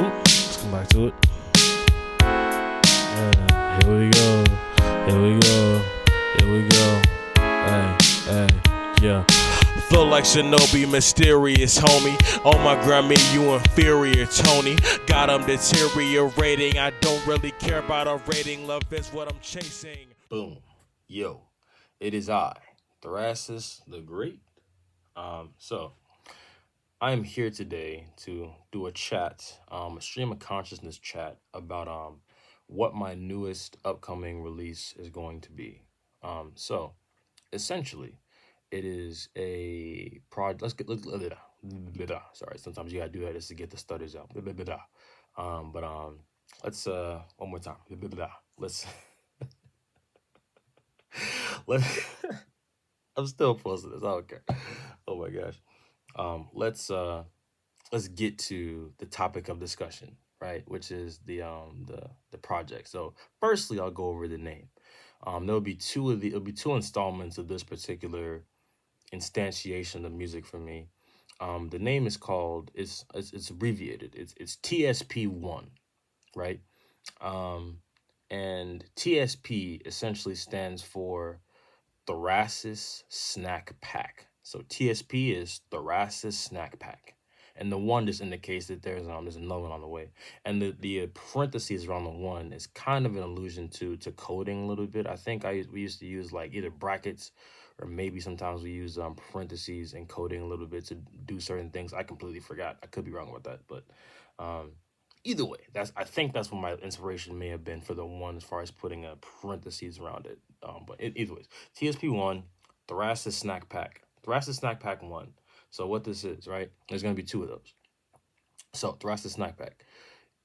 Let's come back to it. Here we go. Here we go. Here we go. Hey, hey, yeah. Feel like Shinobi, mysterious homie. Oh my Grammy, you inferior, Tony. Got him deteriorating. I don't really care about a rating. Love is what I'm chasing. Boom. Yo, it is I, Thrasus the Great. So I am here today to do a chat, a stream of consciousness chat about what my newest upcoming release is going to be. So essentially, it is a project. Sorry, sometimes you gotta do that just to get the stutters out. But let's one more time. Let's let. I'm still posting this. I don't care. Oh my gosh. Let's get to the topic of discussion, right? Which is the project. So firstly, I'll go over the name. There'll be it'll be two installments of this particular instantiation of music for me. The name is called it's abbreviated. It's TSP1, right? Um, and TSP essentially stands for Thrasus Snack Pack. So TSP is Thrasus Snack Pack. And the one just indicates that there's another one on the way. And the parentheses around the one is kind of an allusion to coding a little bit. I think we used to use like either brackets or maybe sometimes we use parentheses and coding a little bit to do certain things. I completely forgot. I could be wrong about that, but um, either way, I think that's what my inspiration may have been for the one as far as putting a parentheses around it. Either ways, TSP1, Thrasus Snack Pack, Thrasus Snack Pack 1. So what this is, right? There's gonna be two of those. So Thrasus Snack Pack.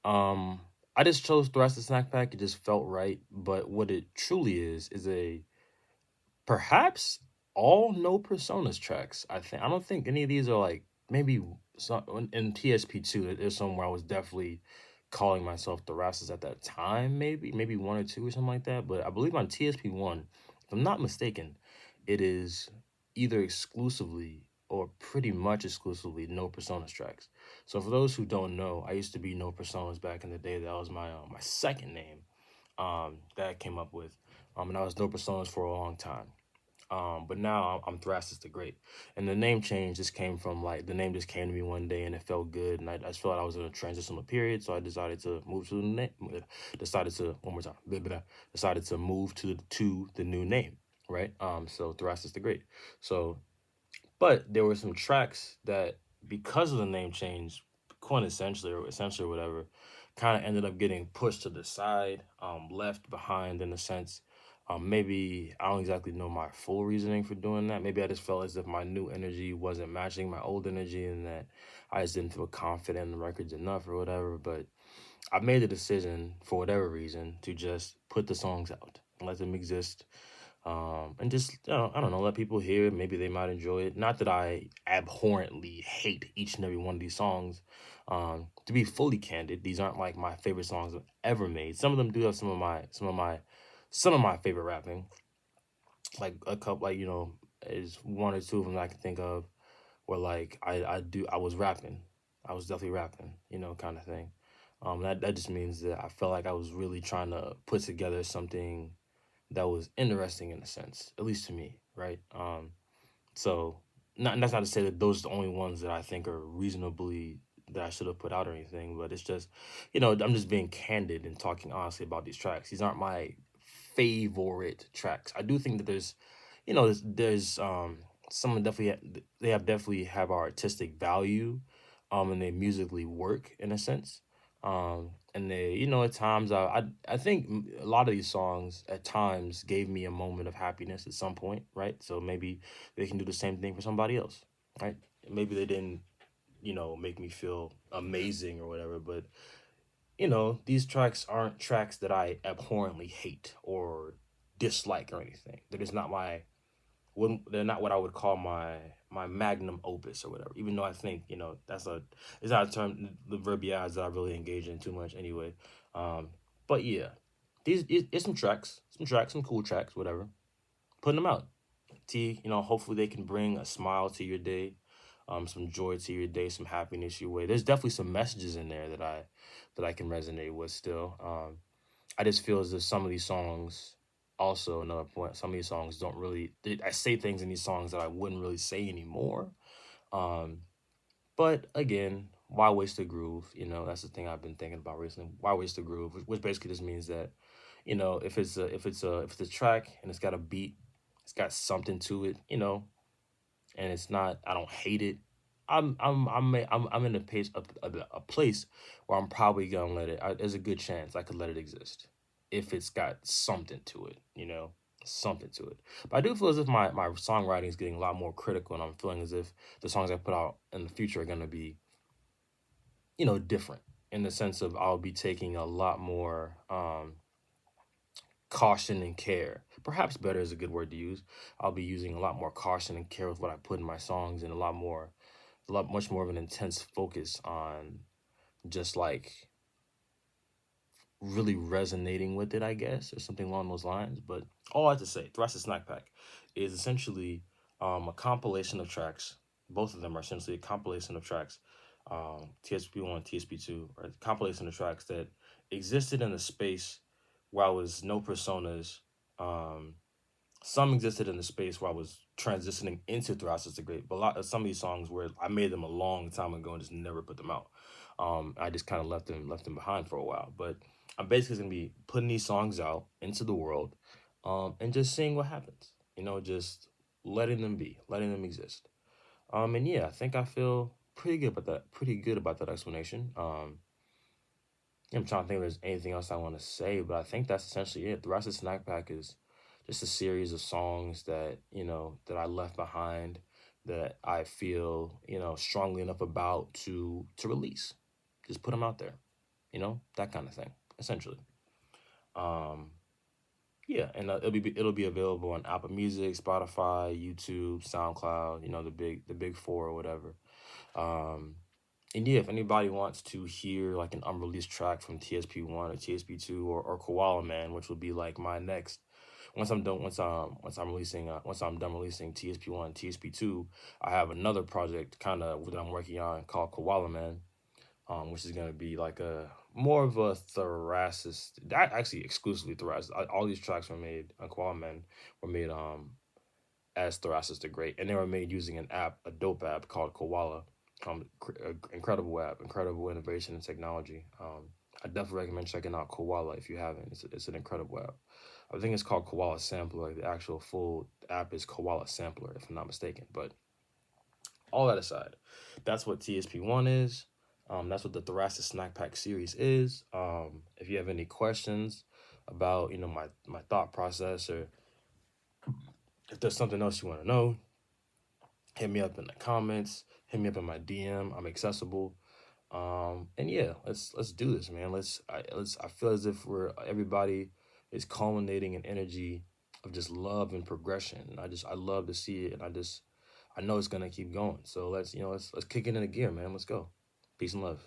I just chose Thrasus Snack Pack. It just felt right. But what it truly is a perhaps all no personas tracks. I don't think any of these are like maybe some in TSP2. There's somewhere I was definitely calling myself Thrasus at that time. Maybe one or two or something like that. But I believe on TSP1, if I'm not mistaken, it is either exclusively or pretty much exclusively no personas tracks. So for those who don't know, I used to be no personas back in the day. That was my second name that I came up with. And I was no personas for a long time. But now I'm Thrasus the Great, and the name change just came from like the name just came to me one day and it felt good, and I just felt like I was in a transitional period, so I decided to move to the name. Decided to one more time. Decided to move to the new name, right? So Thrasus the Great. So, but there were some tracks that because of the name change, quintessentially or essentially or whatever, kind of ended up getting pushed to the side, left behind in a sense. Maybe I don't exactly know my full reasoning for doing that. Maybe I just felt as if my new energy wasn't matching my old energy and that I just didn't feel confident in the records enough or whatever. But I made the decision for whatever reason to just put the songs out and let them exist. And just, I don't know, let people hear it. Maybe they might enjoy it. Not that I abhorrently hate each and every one of these songs. To be fully candid, these aren't like my favorite songs I've ever made. Some of them do have some of my favorite rapping. Like a couple, like is one or two of them that I can think of where like I was rapping. I was definitely rapping, kind of thing. That just means that I felt like I was really trying to put together something that was interesting in a sense, at least to me, right? So that's not to say that those are the only ones that I think are reasonably that I should have put out or anything, but it's just, I'm just being candid and talking honestly about these tracks. These aren't my favorite tracks. I do think that there's some they have definitely have artistic value, and they musically work in a sense. And they, at times I think a lot of these songs at times gave me a moment of happiness at some point, right? So maybe they can do the same thing for somebody else, right? Maybe they didn't, make me feel amazing or whatever, but these tracks aren't tracks that I abhorrently hate or dislike or anything. They're not what I would call my magnum opus or whatever. Even though I think it's not a term the verbiage that I really engage in too much anyway. But yeah, it's some cool tracks, whatever. Putting them out. Hopefully they can bring a smile to your day. some joy to your day, some happiness your way. There's definitely some messages in there that I can resonate with still. I just feel as if some of these songs, also another point, some of these songs don't really. I say things in these songs that I wouldn't really say anymore. Um, but again, why waste the groove? You know, that's the thing I've been thinking about recently. Why waste the groove? Which basically just means that, you know, if it's a track and it's got a beat, it's got something to it, you know, and it's not. I don't hate it. I'm in a place where I'm probably gonna let it. There's a good chance I could let it exist if it's got something to it, you know, something to it. But I do feel as if my songwriting is getting a lot more critical, and I'm feeling as if the songs I put out in the future are gonna be, you know, different in the sense of I'll be taking a lot more caution and care. Perhaps better is a good word to use. I'll be using a lot more caution and care with what I put in my songs, and much more of an intense focus on just like really resonating with it, I guess, or something along those lines. But all I have to say, Thrasher Snack Pack is essentially a compilation of tracks. Both of them are essentially a compilation of tracks, TSP1, TSP2, or a compilation of tracks that existed in a space where I was no personas. Um, some existed in the space where I was transitioning into Thrasher the Great, but some of these songs where I made them a long time ago and just never put them out. I just kind of left them behind for a while. But I'm basically gonna be putting these songs out into the world, and just seeing what happens. You know, just letting them be, letting them exist. And yeah, I think I feel pretty good about that. Pretty good about that explanation. I'm trying to think if there's anything else I want to say, but I think that's essentially it. The rest of Snack Pack is just a series of songs that, you know, that I left behind, that I feel, you know, strongly enough about to release. Just put them out there, you know, that kind of thing, essentially. Um, yeah, and it'll be available on Apple Music, Spotify, YouTube, SoundCloud, you know, the big four or whatever. Um, and yeah, if anybody wants to hear like an unreleased track from TSP1 or TSP2 or Koala Man, which will be like my next once I'm done releasing TSP1, TSP2, I have another project kind of that I'm working on called Koala Man, which is gonna be like a more of a actually exclusively thoracic. All these tracks were made on Koala Man were made as Thoracic the Great, and they were made using an app, a dope app called Koala. Incredible app, incredible innovation and technology. I definitely recommend checking out Koala if you haven't. It's an incredible app. I think it's called Koala Sampler. Like the actual full app is Koala Sampler, if I'm not mistaken. But all that aside, that's what TSP1 is. That's what the Thoracic Snack Pack series is. If you have any questions about, you know, my thought process, or if there's something else you want to know, hit me up in the comments, hit me up in my DM. I'm accessible. And yeah, let's do this, man. I feel as if everybody is culminating in energy of just love and progression. And I love to see it, and I know it's gonna keep going. So let's kick it into gear, man. Let's go. Peace and love.